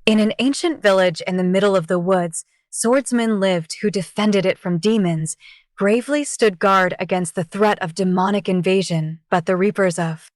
In an ancient village in the middle of the woods, swordsmen lived who defended it from demons, bravely stood guard against the threat of demonic invasion, but the reapers of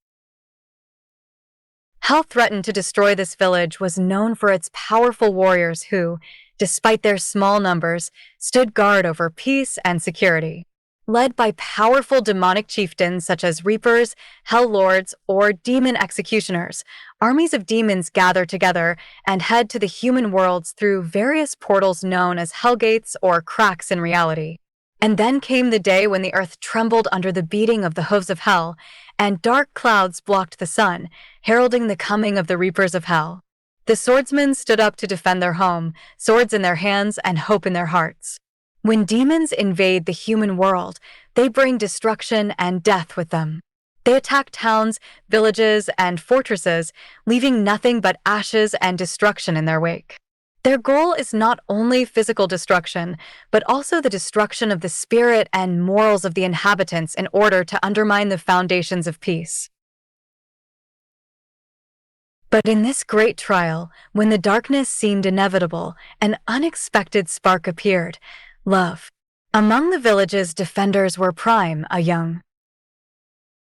hell threatened to destroy this village was known for its powerful warriors who, despite their small numbers, stood guard over peace and security. Led by powerful demonic chieftains such as reapers, hell lords, or demon executioners, armies of demons gather together and head to the human worlds through various portals known as hellgates or cracks in reality. And then came the day when the earth trembled under the beating of the hooves of hell, and dark clouds blocked the sun, heralding the coming of the reapers of hell. The swordsmen stood up to defend their home, swords in their hands and hope in their hearts. When demons invade the human world, they bring destruction and death with them. They attack towns, villages, and fortresses, leaving nothing but ashes and destruction in their wake. Their goal is not only physical destruction, but also the destruction of the spirit and morals of the inhabitants in order to undermine the foundations of peace. But in this great trial, when the darkness seemed inevitable, an unexpected spark appeared: love. Among the village's defenders were Prime, a young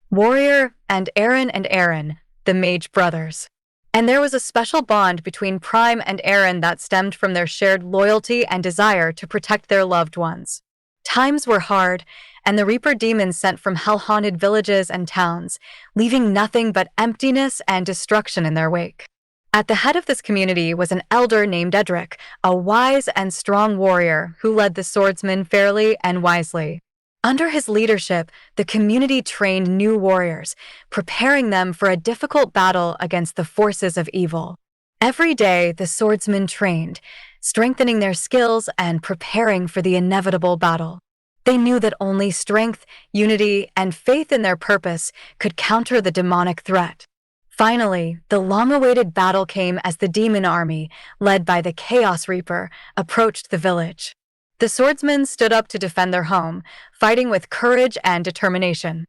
warrior, and Aaron, the mage brothers. And there was a special bond between Prime and Aaron that stemmed from their shared loyalty and desire to protect their loved ones. Times were hard, and the Reaper demons sent from hell-haunted villages and towns, leaving nothing but emptiness and destruction in their wake. At the head of this community was an elder named Edric, a wise and strong warrior who led the swordsmen fairly and wisely. Under his leadership, the community trained new warriors, preparing them for a difficult battle against the forces of evil. Every day, the swordsmen trained, strengthening their skills and preparing for the inevitable battle. They knew that only strength, unity, and faith in their purpose could counter the demonic threat. Finally, the long-awaited battle came as the demon army, led by the Chaos Reaper, approached the village. The swordsmen stood up to defend their home, fighting with courage and determination.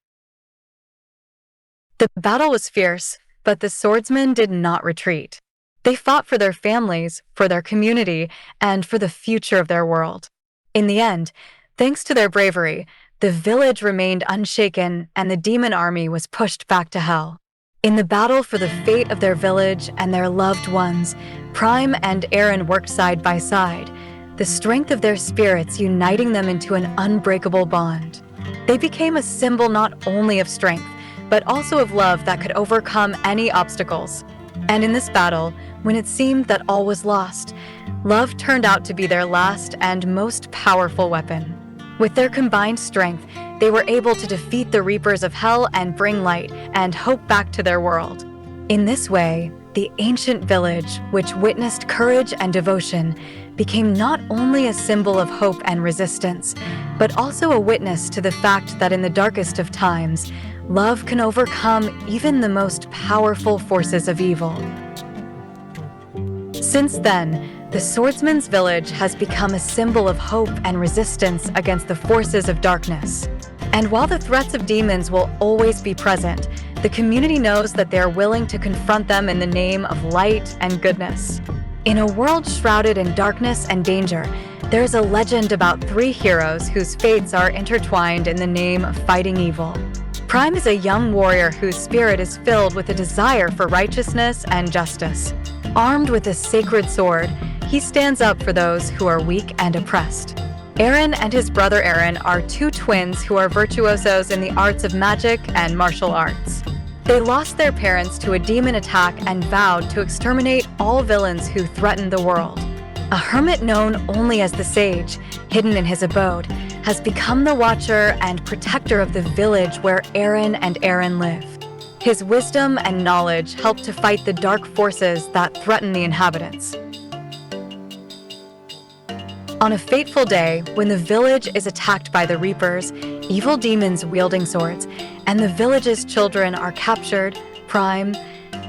The battle was fierce, but the swordsmen did not retreat. They fought for their families, for their community, and for the future of their world. In the end, thanks to their bravery, the village remained unshaken and the demon army was pushed back to hell. In the battle for the fate of their village and their loved ones, Prime and Aaron worked side by side, the strength of their spirits uniting them into an unbreakable bond. They became a symbol not only of strength, but also of love that could overcome any obstacles. And in this battle, when it seemed that all was lost, love turned out to be their last and most powerful weapon. With their combined strength, they were able to defeat the Reapers of Hell and bring light and hope back to their world. In this way, the ancient village, which witnessed courage and devotion, became not only a symbol of hope and resistance, but also a witness to the fact that in the darkest of times, love can overcome even the most powerful forces of evil. Since then, the Swordsman's Village has become a symbol of hope and resistance against the forces of darkness. And while the threats of demons will always be present, the community knows that they are willing to confront them in the name of light and goodness. In a world shrouded in darkness and danger, there is a legend about three heroes whose fates are intertwined in the name of fighting evil. Prime is a young warrior whose spirit is filled with a desire for righteousness and justice. Armed with a sacred sword, he stands up for those who are weak and oppressed. Aaron and his brother Aaron are two twins who are virtuosos in the arts of magic and martial arts. They lost their parents to a demon attack and vowed to exterminate all villains who threatened the world. A hermit known only as the Sage, hidden in his abode, has become the watcher and protector of the village where Aaron and Aaron live. His wisdom and knowledge help to fight the dark forces that threaten the inhabitants. On a fateful day, when the village is attacked by the Reapers, evil demons wielding swords, and the village's children are captured, Prime,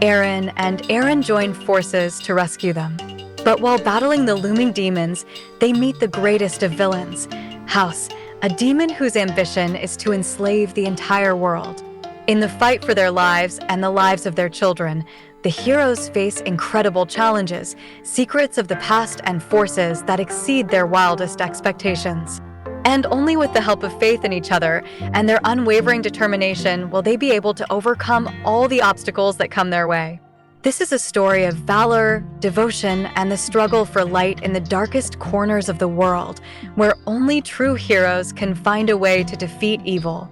Aaron, and Aaron join forces to rescue them. But while battling the looming demons, they meet the greatest of villains, House, a demon whose ambition is to enslave the entire world. In the fight for their lives and the lives of their children, the heroes face incredible challenges, secrets of the past and forces that exceed their wildest expectations. And only with the help of faith in each other and their unwavering determination will they be able to overcome all the obstacles that come their way. This is a story of valor, devotion, and the struggle for light in the darkest corners of the world, where only true heroes can find a way to defeat evil.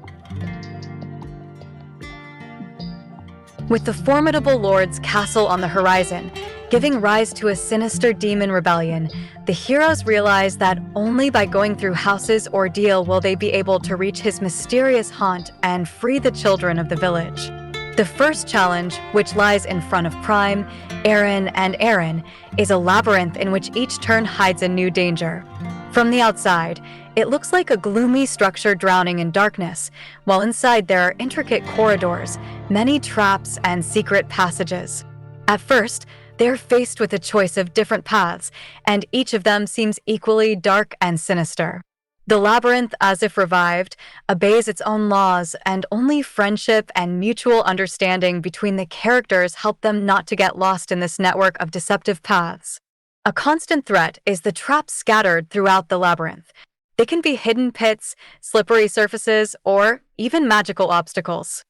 With the formidable Lord's castle on the horizon, giving rise to a sinister demon rebellion, the heroes realize that only by going through House's ordeal will they be able to reach his mysterious haunt and free the children of the village. The first challenge, which lies in front of Prime, Aaron, and Aaron, is a labyrinth in which each turn hides a new danger. From the outside, it looks like a gloomy structure drowning in darkness, while inside there are intricate corridors, many traps, and secret passages. At first, they're faced with a choice of different paths, and each of them seems equally dark and sinister. The labyrinth, as if revived, obeys its own laws, and only friendship and mutual understanding between the characters help them not to get lost in this network of deceptive paths. A constant threat is the traps scattered throughout the labyrinth. They can be hidden pits, slippery surfaces, or even magical obstacles.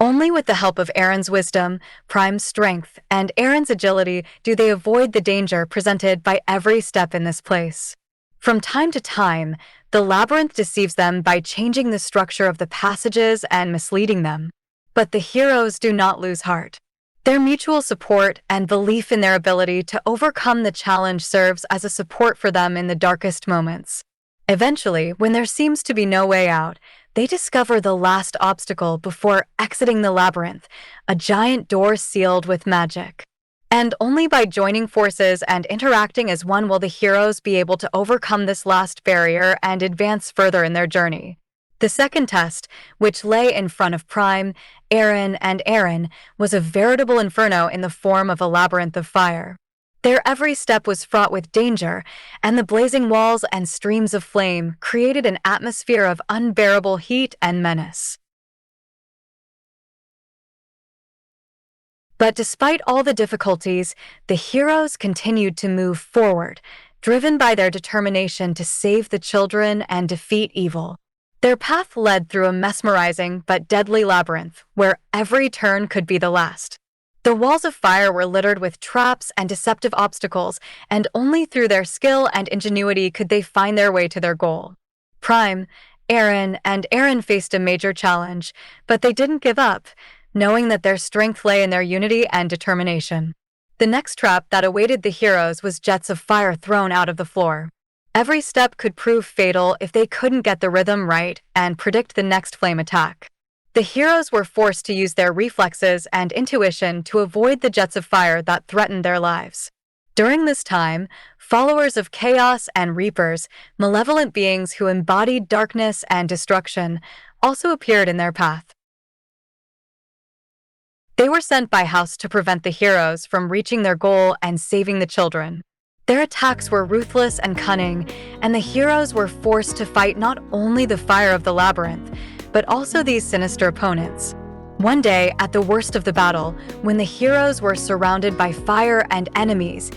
Only with the help of Aaron's wisdom, Prime's strength, and Aaron's agility do they avoid the danger presented by every step in this place. From time to time, the labyrinth deceives them by changing the structure of the passages and misleading them. But the heroes do not lose heart. Their mutual support and belief in their ability to overcome the challenge serves as a support for them in the darkest moments. Eventually, when there seems to be no way out, they discover the last obstacle before exiting the labyrinth, a giant door sealed with magic. And only by joining forces and interacting as one will the heroes be able to overcome this last barrier and advance further in their journey. The second test, which lay in front of Prime, Aaron, and Aaron, was a veritable inferno in the form of a labyrinth of fire. Their every step was fraught with danger, and the blazing walls and streams of flame created an atmosphere of unbearable heat and menace. But despite all the difficulties, the heroes continued to move forward, driven by their determination to save the children and defeat evil. Their path led through a mesmerizing but deadly labyrinth, where every turn could be the last. The walls of fire were littered with traps and deceptive obstacles, and only through their skill and ingenuity could they find their way to their goal. Prime, Aaron, and Aaron faced a major challenge, but they didn't give up, knowing that their strength lay in their unity and determination. The next trap that awaited the heroes was jets of fire thrown out of the floor. Every step could prove fatal if they couldn't get the rhythm right and predict the next flame attack. The heroes were forced to use their reflexes and intuition to avoid the jets of fire that threatened their lives. During this time, followers of chaos and reapers, malevolent beings who embodied darkness and destruction, also appeared in their path. They were sent by House to prevent the heroes from reaching their goal and saving the children. Their attacks were ruthless and cunning, and the heroes were forced to fight not only the fire of the labyrinth, but also these sinister opponents. One day, at the worst of the battle, when the heroes were surrounded by fire and enemies,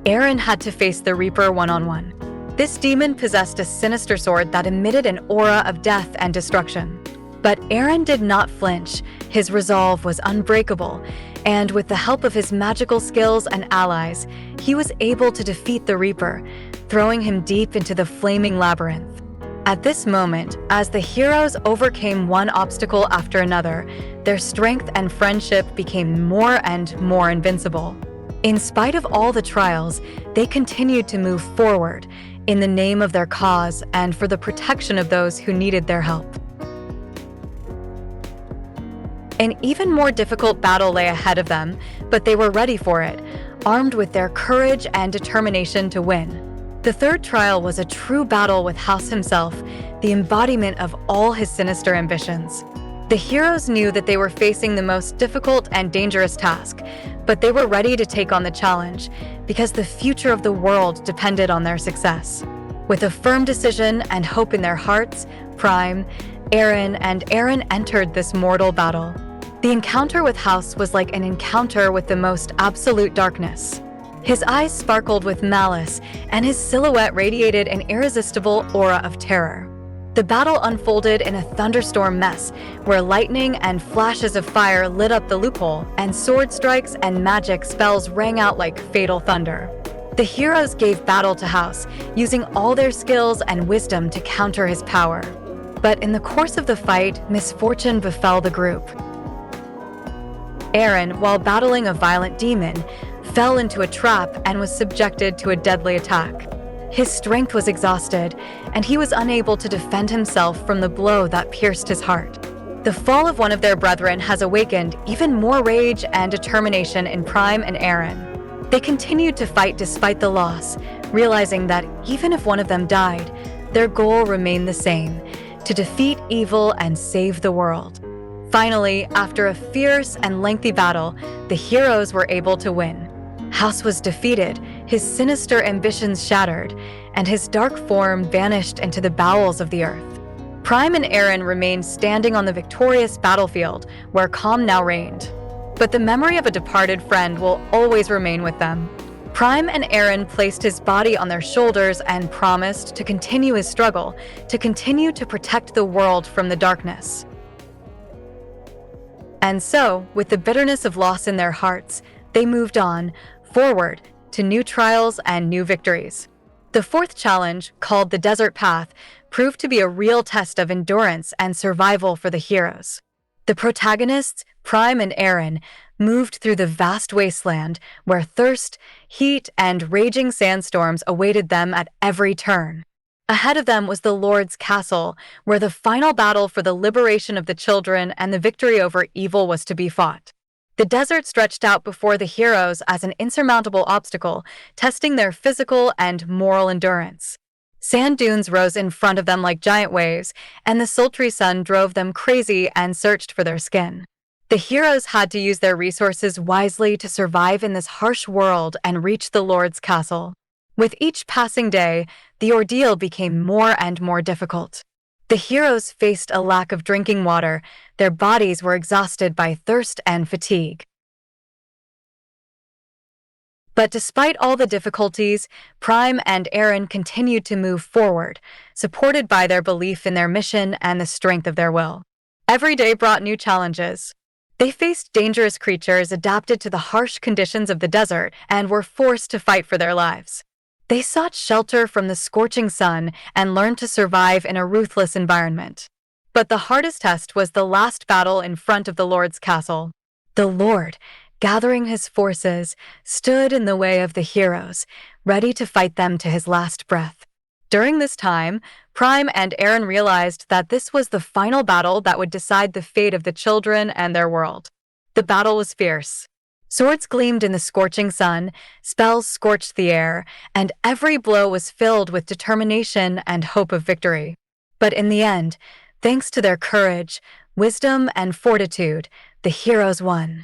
Aaron had to face the Reaper one-on-one. This demon possessed a sinister sword that emitted an aura of death and destruction. But Aaron did not flinch. His resolve was unbreakable, and with the help of his magical skills and allies, he was able to defeat the Reaper, throwing him deep into the flaming labyrinth. At this moment, as the heroes overcame one obstacle after another, their strength and friendship became more and more invincible. In spite of all the trials, they continued to move forward in the name of their cause and for the protection of those who needed their help. An even more difficult battle lay ahead of them, but they were ready for it, armed with their courage and determination to win. The third trial was a true battle with House himself, the embodiment of all his sinister ambitions. The heroes knew that they were facing the most difficult and dangerous task, but they were ready to take on the challenge because the future of the world depended on their success. With a firm decision and hope in their hearts, Prime, Aaron, and Aaron entered this mortal battle. The encounter with House was like an encounter with the most absolute darkness. His eyes sparkled with malice, and his silhouette radiated an irresistible aura of terror. The battle unfolded in a thunderstorm mess, where lightning and flashes of fire lit up the loophole, and sword strikes and magic spells rang out like fatal thunder. The heroes gave battle to House, using all their skills and wisdom to counter his power. But in the course of the fight, misfortune befell the group. Aaron, while battling a violent demon, fell into a trap and was subjected to a deadly attack. His strength was exhausted, and he was unable to defend himself from the blow that pierced his heart. The fall of one of their brethren has awakened even more rage and determination in Prime and Aaron. They continued to fight despite the loss, realizing that even if one of them died, their goal remained the same: to defeat evil and save the world. Finally, after a fierce and lengthy battle, the heroes were able to win. House was defeated, his sinister ambitions shattered, and his dark form vanished into the bowels of the earth. Prime and Aaron remained standing on the victorious battlefield, where calm now reigned. But the memory of a departed friend will always remain with them. Prime and Aaron placed his body on their shoulders and promised to continue his struggle, to continue to protect the world from the darkness. And so, with the bitterness of loss in their hearts, they moved on, forward, to new trials and new victories. The fourth challenge, called the Desert Path, proved to be a real test of endurance and survival for the heroes. The protagonists, Prime and Aaron, moved through the vast wasteland where thirst, heat, and raging sandstorms awaited them at every turn. Ahead of them was the Lord's castle, where the final battle for the liberation of the children and the victory over evil was to be fought. The desert stretched out before the heroes as an insurmountable obstacle, testing their physical and moral endurance. Sand dunes rose in front of them like giant waves, and the sultry sun drove them crazy and searched for their skin. The heroes had to use their resources wisely to survive in this harsh world and reach the Lord's castle. With each passing day, the ordeal became more and more difficult. The heroes faced a lack of drinking water. Their bodies were exhausted by thirst and fatigue. But despite all the difficulties, Prime and Aaron continued to move forward, supported by their belief in their mission and the strength of their will. Every day brought new challenges. They faced dangerous creatures adapted to the harsh conditions of the desert and were forced to fight for their lives. They sought shelter from the scorching sun and learned to survive in a ruthless environment. But the hardest test was the last battle in front of the Lord's castle. The Lord, gathering his forces, stood in the way of the heroes, ready to fight them to his last breath. During this time, Prime and Aaron realized that this was the final battle that would decide the fate of the children and their world. The battle was fierce. Swords gleamed in the scorching sun, spells scorched the air, and every blow was filled with determination and hope of victory. But in the end, thanks to their courage, wisdom, and fortitude, the heroes won.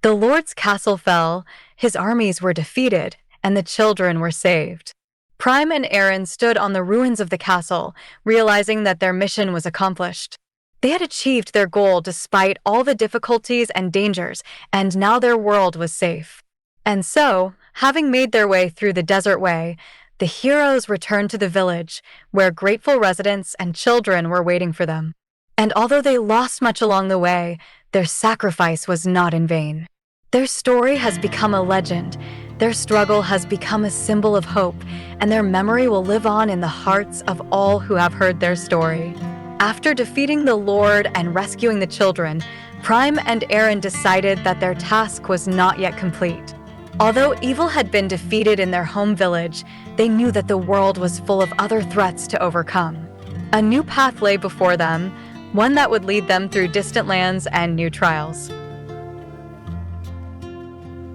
The Lord's castle fell, his armies were defeated, and the children were saved. Prime and Aaron stood on the ruins of the castle, realizing that their mission was accomplished. They had achieved their goal despite all the difficulties and dangers, and now their world was safe. And so, having made their way through the desert way, the heroes returned to the village, where grateful residents and children were waiting for them. And although they lost much along the way, their sacrifice was not in vain. Their story has become a legend, their struggle has become a symbol of hope, and their memory will live on in the hearts of all who have heard their story. After defeating the Lord and rescuing the children, Prime and Aaron decided that their task was not yet complete. Although evil had been defeated in their home village, they knew that the world was full of other threats to overcome. A new path lay before them, one that would lead them through distant lands and new trials.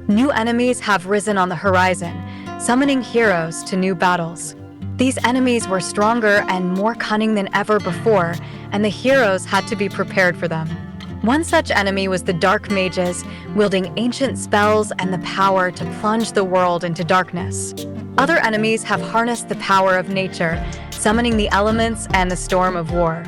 New enemies have risen on the horizon, summoning heroes to new battles. These enemies were stronger and more cunning than ever before, and the heroes had to be prepared for them. One such enemy was the Dark Mages, wielding ancient spells and the power to plunge the world into darkness. Other enemies have harnessed the power of nature, summoning the elements and the storm of war.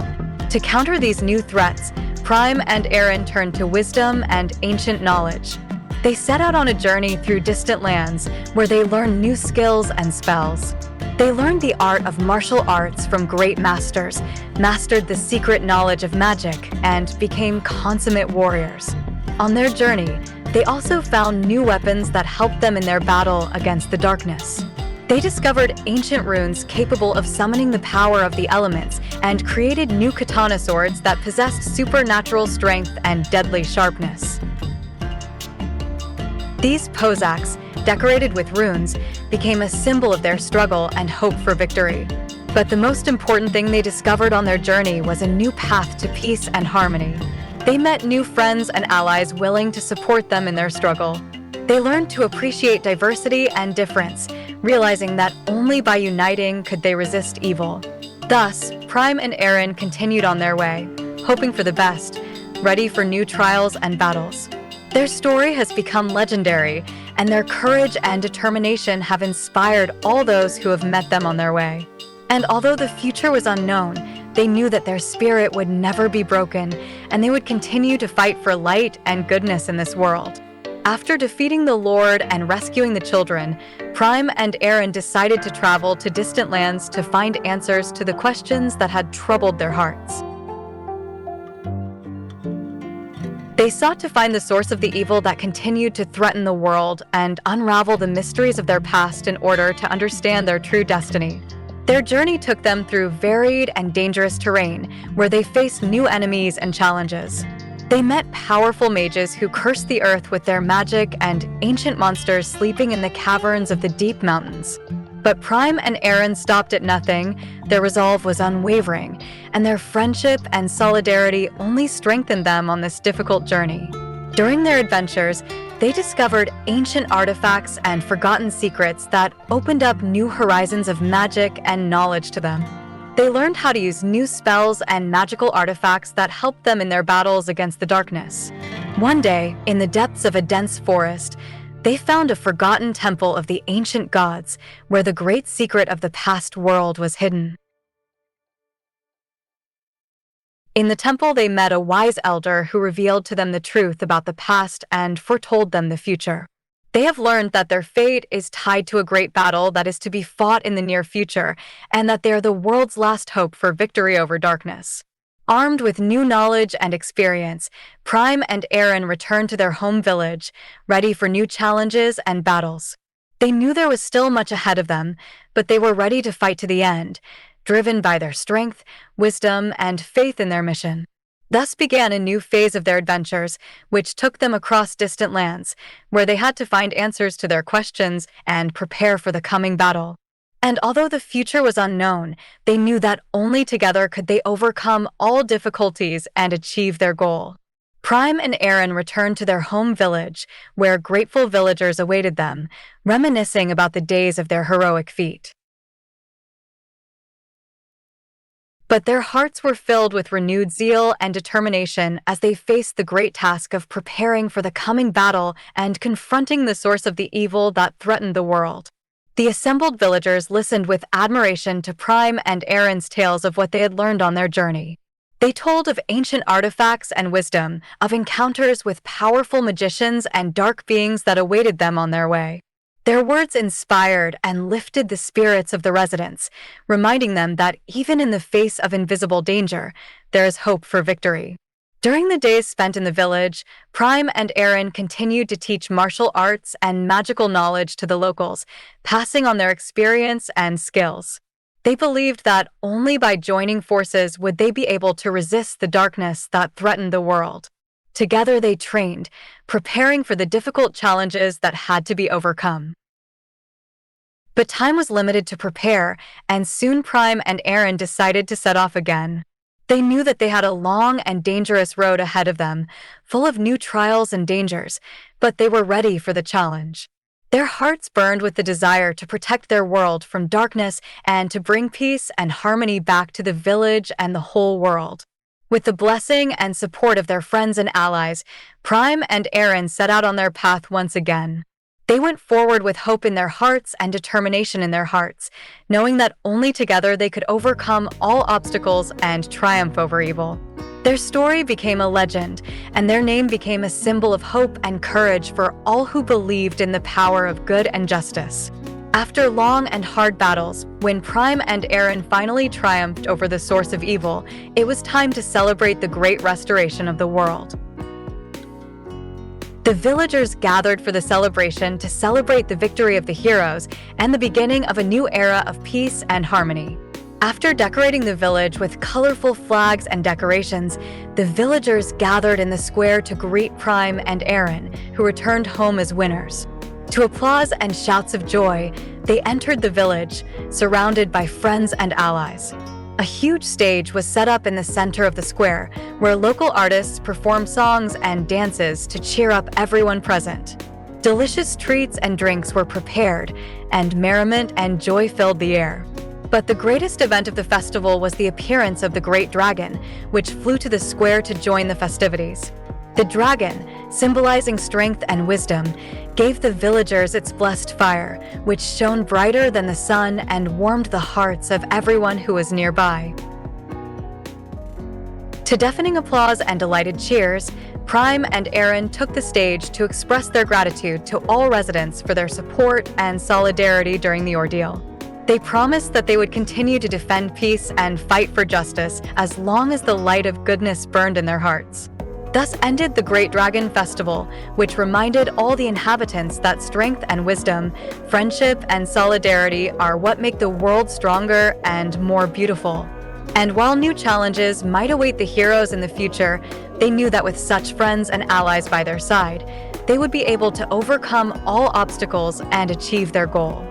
To counter these new threats, Prime and Aaron turned to wisdom and ancient knowledge. They set out on a journey through distant lands where they learned new skills and spells. They learned the art of martial arts from great masters, mastered the secret knowledge of magic, and became consummate warriors. On their journey, they also found new weapons that helped them in their battle against the darkness. They discovered ancient runes capable of summoning the power of the elements and created new katana swords that possessed supernatural strength and deadly sharpness. These posaks, decorated with runes, became a symbol of their struggle and hope for victory. But the most important thing they discovered on their journey was a new path to peace and harmony. They met new friends and allies willing to support them in their struggle. They learned to appreciate diversity and difference, realizing that only by uniting could they resist evil. Thus, Prime and Aaron continued on their way, hoping for the best, ready for new trials and battles. Their story has become legendary, and their courage and determination have inspired all those who have met them on their way. And although the future was unknown, they knew that their spirit would never be broken, and they would continue to fight for light and goodness in this world. After defeating the Lord and rescuing the children, Prime and Aaron decided to travel to distant lands to find answers to the questions that had troubled their hearts. They sought to find the source of the evil that continued to threaten the world and unravel the mysteries of their past in order to understand their true destiny. Their journey took them through varied and dangerous terrain, where they faced new enemies and challenges. They met powerful mages who cursed the earth with their magic and ancient monsters sleeping in the caverns of the deep mountains. But Prime and Aaron stopped at nothing. Their resolve was unwavering, and their friendship and solidarity only strengthened them on this difficult journey. During their adventures, they discovered ancient artifacts and forgotten secrets that opened up new horizons of magic and knowledge to them. They learned how to use new spells and magical artifacts that helped them in their battles against the darkness. One day, in the depths of a dense forest, they found a forgotten temple of the ancient gods, where the great secret of the past world was hidden. In the temple, they met a wise elder who revealed to them the truth about the past and foretold them the future. They have learned that their fate is tied to a great battle that is to be fought in the near future, and that they are the world's last hope for victory over darkness. Armed with new knowledge and experience, Prime and Aaron returned to their home village, ready for new challenges and battles. They knew there was still much ahead of them, but they were ready to fight to the end, driven by their strength, wisdom, and faith in their mission. Thus began a new phase of their adventures, which took them across distant lands, where they had to find answers to their questions and prepare for the coming battle. And although the future was unknown, they knew that only together could they overcome all difficulties and achieve their goal. Prime and Aaron returned to their home village, where grateful villagers awaited them, reminiscing about the days of their heroic feat. But their hearts were filled with renewed zeal and determination as they faced the great task of preparing for the coming battle and confronting the source of the evil that threatened the world. The assembled villagers listened with admiration to Prime and Aaron's tales of what they had learned on their journey. They told of ancient artifacts and wisdom, of encounters with powerful magicians and dark beings that awaited them on their way. Their words inspired and lifted the spirits of the residents, reminding them that even in the face of invisible danger, there is hope for victory. During the days spent in the village, Prime and Aaron continued to teach martial arts and magical knowledge to the locals, passing on their experience and skills. They believed that only by joining forces would they be able to resist the darkness that threatened the world. Together they trained, preparing for the difficult challenges that had to be overcome. But time was limited to prepare, and soon Prime and Aaron decided to set off again. They knew that they had a long and dangerous road ahead of them, full of new trials and dangers, but they were ready for the challenge. Their hearts burned with the desire to protect their world from darkness and to bring peace and harmony back to the village and the whole world. With the blessing and support of their friends and allies, Prime and Aaron set out on their path once again. They went forward with hope in their hearts and determination in their hearts, knowing that only together they could overcome all obstacles and triumph over evil. Their story became a legend, and their name became a symbol of hope and courage for all who believed in the power of good and justice. After long and hard battles, when Prime and Aaron finally triumphed over the source of evil, it was time to celebrate the great restoration of the world. The villagers gathered for the celebration to celebrate the victory of the heroes and the beginning of a new era of peace and harmony. After decorating the village with colorful flags and decorations, the villagers gathered in the square to greet Prime and Aaron, who returned home as winners. To applause and shouts of joy, they entered the village, surrounded by friends and allies. A huge stage was set up in the center of the square, where local artists performed songs and dances to cheer up everyone present. Delicious treats and drinks were prepared, and merriment and joy filled the air. But the greatest event of the festival was the appearance of the great dragon, which flew to the square to join the festivities. The dragon, symbolizing strength and wisdom, gave the villagers its blessed fire, which shone brighter than the sun and warmed the hearts of everyone who was nearby. To deafening applause and delighted cheers, Prime and Aaron took the stage to express their gratitude to all residents for their support and solidarity during the ordeal. They promised that they would continue to defend peace and fight for justice as long as the light of goodness burned in their hearts. Thus ended the Great Dragon Festival, which reminded all the inhabitants that strength and wisdom, friendship and solidarity are what make the world stronger and more beautiful. And while new challenges might await the heroes in the future, they knew that with such friends and allies by their side, they would be able to overcome all obstacles and achieve their goal.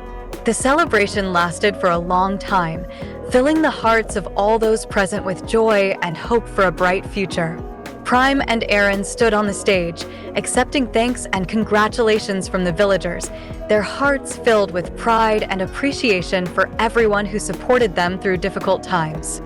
The celebration lasted for a long time, filling the hearts of all those present with joy and hope for a bright future. Prime and Aaron stood on the stage, accepting thanks and congratulations from the villagers, their hearts filled with pride and appreciation for everyone who supported them through difficult times.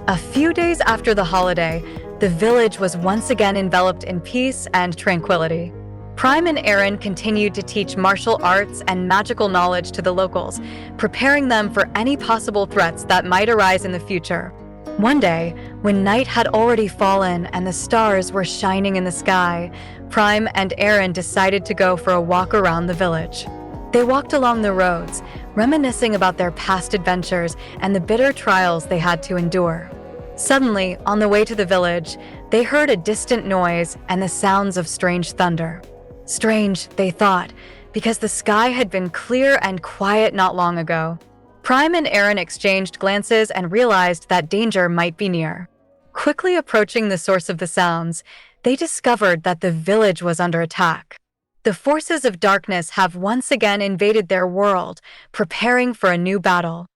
A few days after the holiday, the village was once again enveloped in peace and tranquility. Prime and Aaron continued to teach martial arts and magical knowledge to the locals, preparing them for any possible threats that might arise in the future. One day, when night had already fallen and the stars were shining in the sky, Prime and Aaron decided to go for a walk around the village. They walked along the roads, reminiscing about their past adventures and the bitter trials they had to endure. Suddenly, on the way to the village, they heard a distant noise and the sounds of strange thunder. Strange, they thought, because the sky had been clear and quiet not long ago. Prime and Aaron exchanged glances and realized that danger might be near. Quickly approaching the source of the sounds, they discovered that the village was under attack. The forces of darkness have once again invaded their world, preparing for a new battle.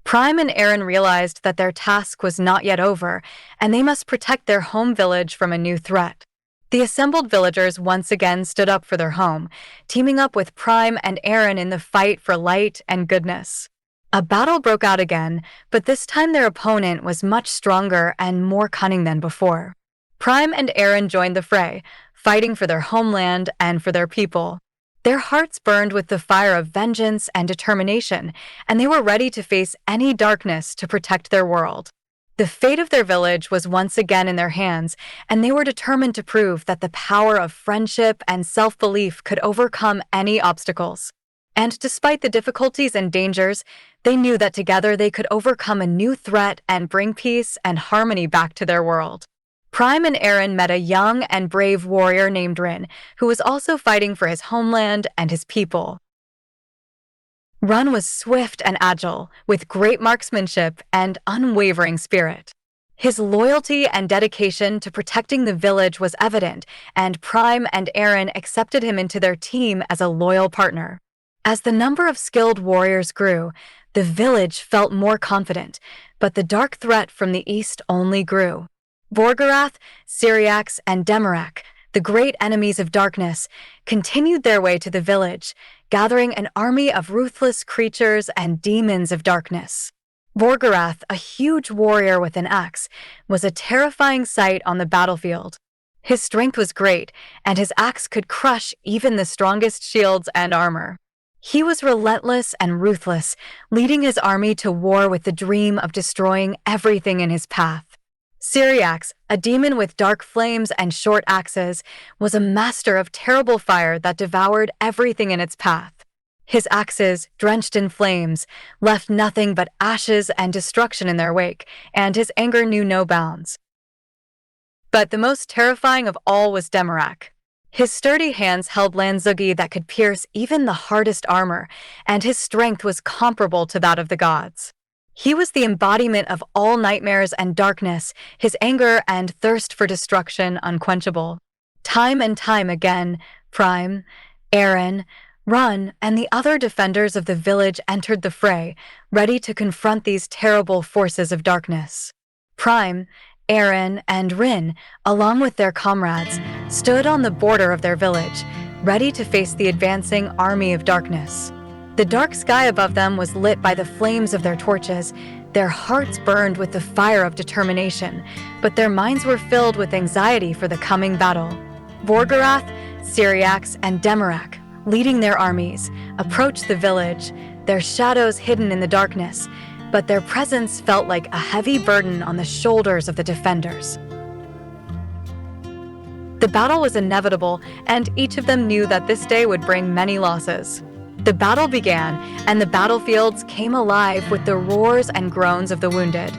Prime and Aaron realized that their task was not yet over, and they must protect their home village from a new threat. The assembled villagers once again stood up for their home, teaming up with Prime and Aaron in the fight for light and goodness. A battle broke out again, but this time their opponent was much stronger and more cunning than before. Prime and Aaron joined the fray, fighting for their homeland and for their people. Their hearts burned with the fire of vengeance and determination, and they were ready to face any darkness to protect their world. The fate of their village was once again in their hands, and they were determined to prove that the power of friendship and self-belief could overcome any obstacles. And despite the difficulties and dangers, they knew that together they could overcome a new threat and bring peace and harmony back to their world. Prime and Aaron met a young and brave warrior named Rin, who was also fighting for his homeland and his people. Rin was swift and agile, with great marksmanship and unwavering spirit. His loyalty and dedication to protecting the village was evident, and Prime and Aaron accepted him into their team as a loyal partner. As the number of skilled warriors grew, the village felt more confident, but the dark threat from the east only grew. Vorgarath, Syriax, and Demarak, the great enemies of darkness, continued their way to the village, gathering an army of ruthless creatures and demons of darkness. Vorgarath, a huge warrior with an axe, was a terrifying sight on the battlefield. His strength was great, and his axe could crush even the strongest shields and armor. He was relentless and ruthless, leading his army to war with the dream of destroying everything in his path. Syriax, a demon with dark flames and short axes, was a master of terrible fire that devoured everything in its path. His axes, drenched in flames, left nothing but ashes and destruction in their wake, and his anger knew no bounds. But the most terrifying of all was Demarak. His sturdy hands held lanzugi that could pierce even the hardest armor, and his strength was comparable to that of the gods. He was the embodiment of all nightmares and darkness, his anger and thirst for destruction unquenchable. Time and time again, Prime, Aaron, Run, and the other defenders of the village entered the fray, ready to confront these terrible forces of darkness. Prime, Aaron, and Rin, along with their comrades, stood on the border of their village, ready to face the advancing army of darkness. The dark sky above them was lit by the flames of their torches. Their hearts burned with the fire of determination, but their minds were filled with anxiety for the coming battle. Vorgarath, Syriax, and Demarak, leading their armies, approached the village, their shadows hidden in the darkness, but their presence felt like a heavy burden on the shoulders of the defenders. The battle was inevitable, and each of them knew that this day would bring many losses. The battle began, and the battlefields came alive with the roars and groans of the wounded.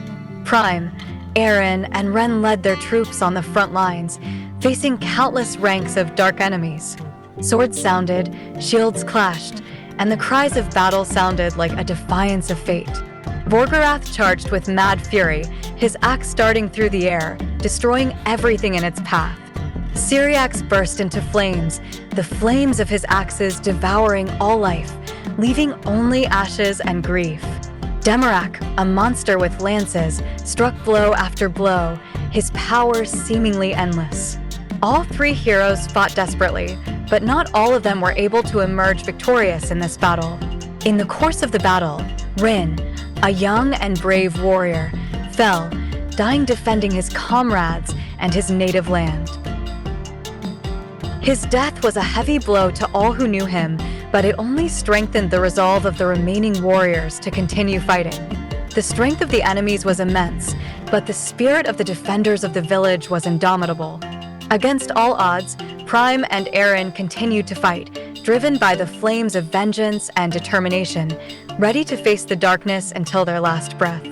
Prime, Aaron, and Ren led their troops on the front lines, facing countless ranks of dark enemies. Swords sounded, shields clashed, and the cries of battle sounded like a defiance of fate. Vorgarath charged with mad fury, his axe darting through the air, destroying everything in its path. Syriax burst into flames, the flames of his axes devouring all life, leaving only ashes and grief. Demarak, a monster with lances, struck blow after blow, his power seemingly endless. All three heroes fought desperately, but not all of them were able to emerge victorious in this battle. In the course of the battle, Rin, a young and brave warrior, fell, dying defending his comrades and his native land. His death was a heavy blow to all who knew him, but it only strengthened the resolve of the remaining warriors to continue fighting. The strength of the enemies was immense, but the spirit of the defenders of the village was indomitable. Against all odds, Prime and Aaron continued to fight, driven by the flames of vengeance and determination, ready to face the darkness until their last breath.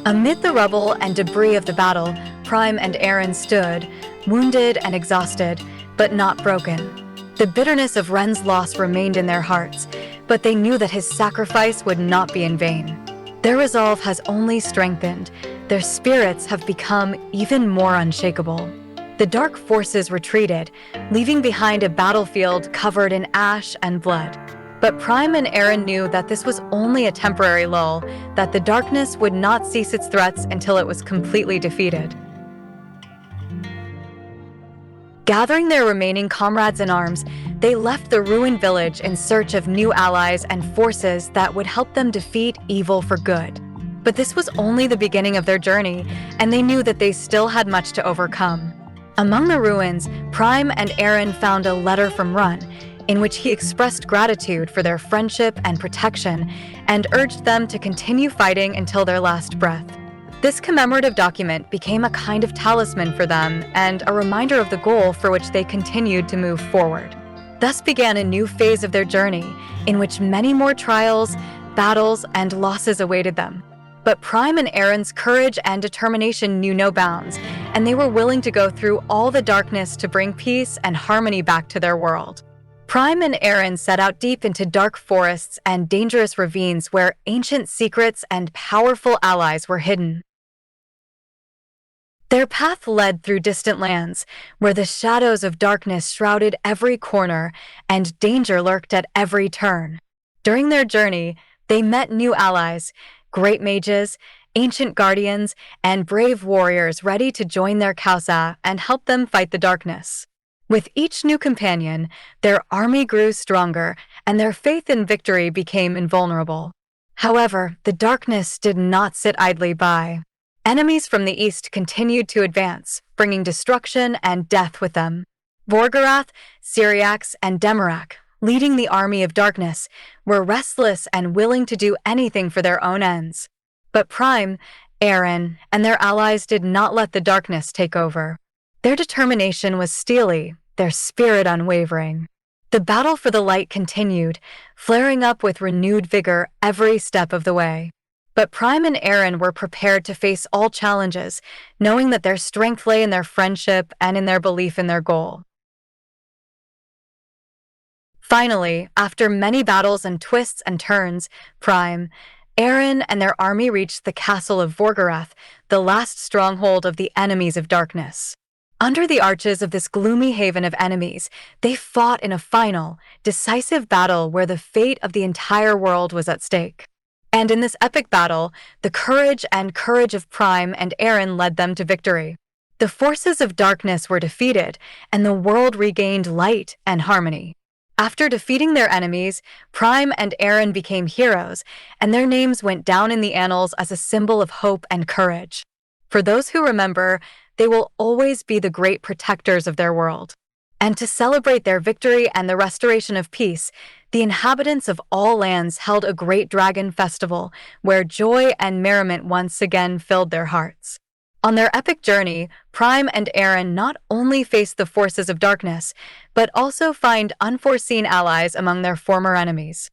Amid the rubble and debris of the battle, Prime and Aaron stood, wounded and exhausted, but not broken. The bitterness of Ren's loss remained in their hearts, but they knew that his sacrifice would not be in vain. Their resolve has only strengthened. Their spirits have become even more unshakable. The dark forces retreated, leaving behind a battlefield covered in ash and blood. But Prime and Aaron knew that this was only a temporary lull, that the darkness would not cease its threats until it was completely defeated. Gathering their remaining comrades in arms, they left the ruined village in search of new allies and forces that would help them defeat evil for good. But this was only the beginning of their journey, and they knew that they still had much to overcome. Among the ruins, Prime and Aaron found a letter from Run, in which he expressed gratitude for their friendship and protection, and urged them to continue fighting until their last breath. This commemorative document became a kind of talisman for them and a reminder of the goal for which they continued to move forward. Thus began a new phase of their journey, in which many more trials, battles, and losses awaited them. But Prime and Aaron's courage and determination knew no bounds, and they were willing to go through all the darkness to bring peace and harmony back to their world. Prime and Aaron set out deep into dark forests and dangerous ravines where ancient secrets and powerful allies were hidden. Their path led through distant lands, where the shadows of darkness shrouded every corner and danger lurked at every turn. During their journey, they met new allies, great mages, ancient guardians, and brave warriors ready to join their causa and help them fight the darkness. With each new companion, their army grew stronger, and their faith in victory became invulnerable. However, the darkness did not sit idly by. Enemies from the east continued to advance, bringing destruction and death with them. Vorgarath, Syriax, and Demarak, leading the army of darkness, were restless and willing to do anything for their own ends. But Prime, Eren, and their allies did not let the darkness take over. Their determination was steely, their spirit unwavering. The battle for the light continued, flaring up with renewed vigor every step of the way. But Prime and Eren were prepared to face all challenges, knowing that their strength lay in their friendship and in their belief in their goal. Finally, after many battles and twists and turns, Prime, Eren, and their army reached the castle of Vorgarath, the last stronghold of the enemies of darkness. Under the arches of this gloomy haven of enemies, they fought in a final, decisive battle where the fate of the entire world was at stake. And in this epic battle, the courage of Prime and Eren led them to victory. The forces of darkness were defeated, and the world regained light and harmony. After defeating their enemies, Prime and Eren became heroes, and their names went down in the annals as a symbol of hope and courage. For those who remember, they will always be the great protectors of their world. And to celebrate their victory and the restoration of peace, the inhabitants of all lands held a great dragon festival where joy and merriment once again filled their hearts. On their epic journey, Prime and Eren not only faced the forces of darkness, but also find unforeseen allies among their former enemies.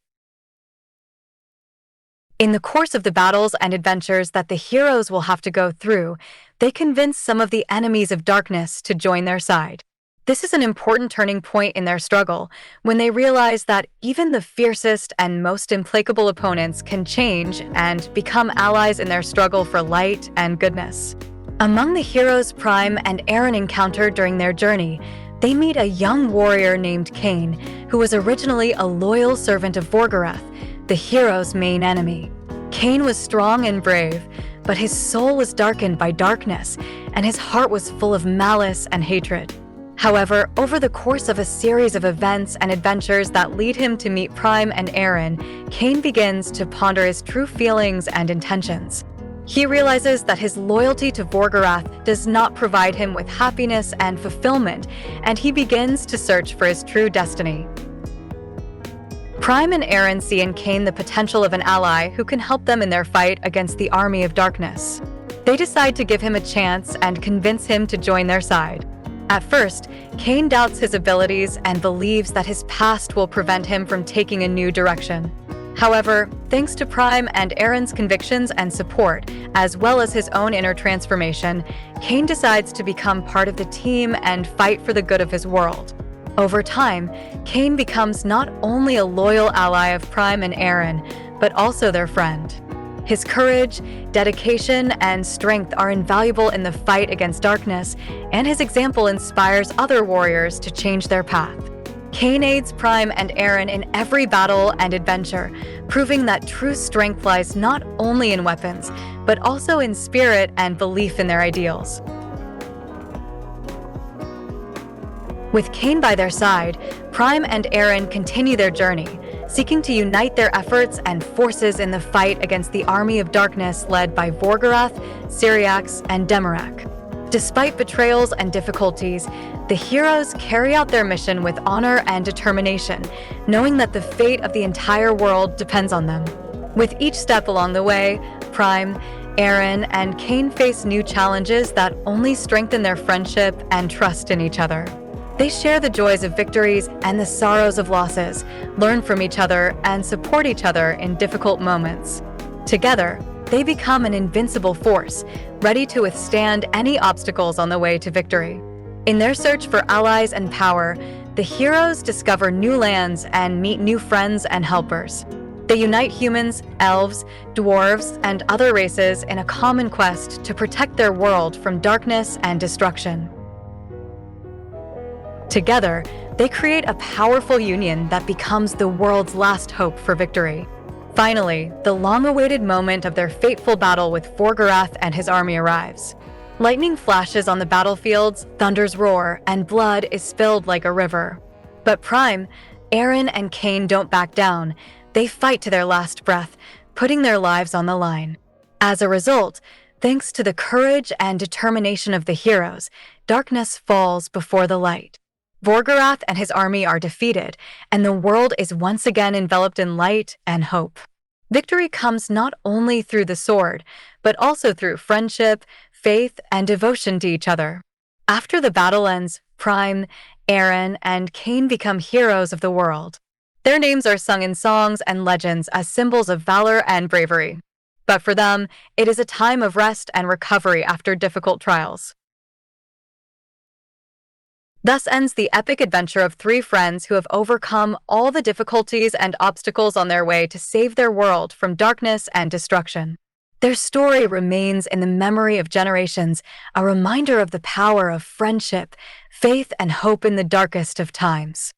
In the course of the battles and adventures that the heroes will have to go through, they convince some of the enemies of darkness to join their side. This is an important turning point in their struggle, when they realize that even the fiercest and most implacable opponents can change and become allies in their struggle for light and goodness. Among the heroes Prime and Eren encountered during their journey, they meet a young warrior named Cain, who was originally a loyal servant of Vorgarath, the hero's main enemy. Cain was strong and brave, but his soul was darkened by darkness, and his heart was full of malice and hatred. However, over the course of a series of events and adventures that lead him to meet Prime and Eren, Cain begins to ponder his true feelings and intentions. He realizes that his loyalty to Vorgarath does not provide him with happiness and fulfillment, and he begins to search for his true destiny. Prime and Eren see in Cain the potential of an ally who can help them in their fight against the army of darkness. They decide to give him a chance and convince him to join their side. At first, Cain doubts his abilities and believes that his past will prevent him from taking a new direction. However, thanks to Prime and Eren's convictions and support, as well as his own inner transformation, Cain decides to become part of the team and fight for the good of his world. Over time, Cain becomes not only a loyal ally of Prime and Eren, but also their friend. His courage, dedication, and strength are invaluable in the fight against darkness, and his example inspires other warriors to change their path. Cain aids Prime and Eren in every battle and adventure, proving that true strength lies not only in weapons, but also in spirit and belief in their ideals. With Cain by their side, Prime and Eren continue their journey, seeking to unite their efforts and forces in the fight against the army of darkness led by Vorgarath, Syriax, and Demarak. Despite betrayals and difficulties, the heroes carry out their mission with honor and determination, knowing that the fate of the entire world depends on them. With each step along the way, Prime, Eren, and Cain face new challenges that only strengthen their friendship and trust in each other. They share the joys of victories and the sorrows of losses, learn from each other, and support each other in difficult moments. Together, they become an invincible force, ready to withstand any obstacles on the way to victory. In their search for allies and power, the heroes discover new lands and meet new friends and helpers. They unite humans, elves, dwarves, and other races in a common quest to protect their world from darkness and destruction. Together, they create a powerful union that becomes the world's last hope for victory. Finally, the long-awaited moment of their fateful battle with Vorgarath and his army arrives. Lightning flashes on the battlefields, thunders roar, and blood is spilled like a river. But Prime, Eren, and Cain don't back down. They fight to their last breath, putting their lives on the line. As a result, thanks to the courage and determination of the heroes, darkness falls before the light. Vorgarath and his army are defeated, and the world is once again enveloped in light and hope. Victory comes not only through the sword, but also through friendship, faith, and devotion to each other. After the battle ends, Prime, Aaron, and Cain become heroes of the world. Their names are sung in songs and legends as symbols of valor and bravery. But for them, it is a time of rest and recovery after difficult trials. Thus ends the epic adventure of three friends who have overcome all the difficulties and obstacles on their way to save their world from darkness and destruction. Their story remains in the memory of generations, a reminder of the power of friendship, faith, and hope in the darkest of times.